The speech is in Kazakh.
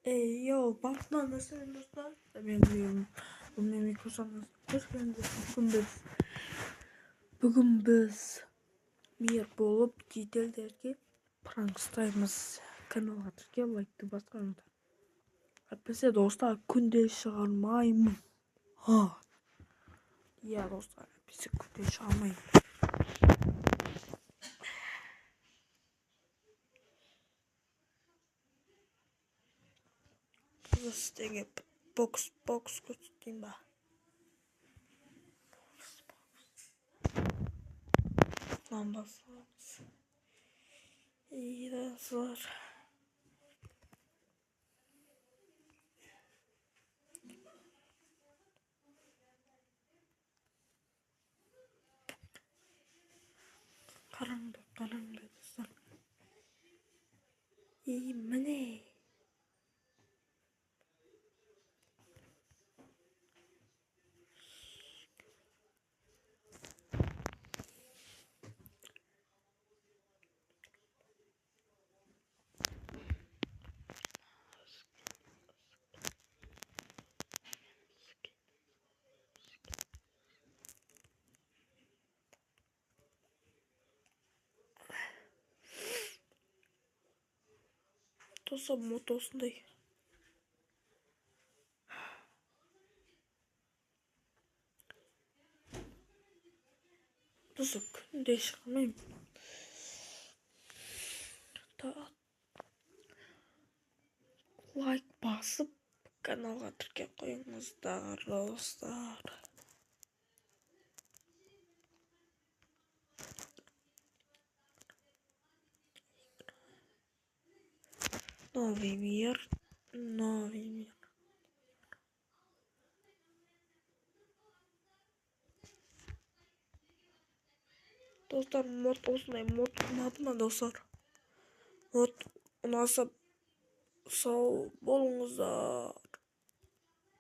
Ey yo, Batman nasıl dostlar? Benim mikrofonum. Hoş geldiniz. Bugün biz Mir bolup детелдерге пранкстаймыз. Каналга тіркеп лайкты басқандар. Әйтпесе достар, күнде шығармаймын. Иә достар, әйтпесе күнде шығармаймын. Сіздерге бокс көрсетейін ба? Басамыз. Достар. Қараңдар достар. Міне. Достар, мод осындай. Достар, күнде шығармаймын. Лайк басып, каналға тіркеп қойыңыздар, достар. Новый мир. Достар, мод осындай. Мод ұнады ма, достар? Мод ұнаса сау болыңыздар.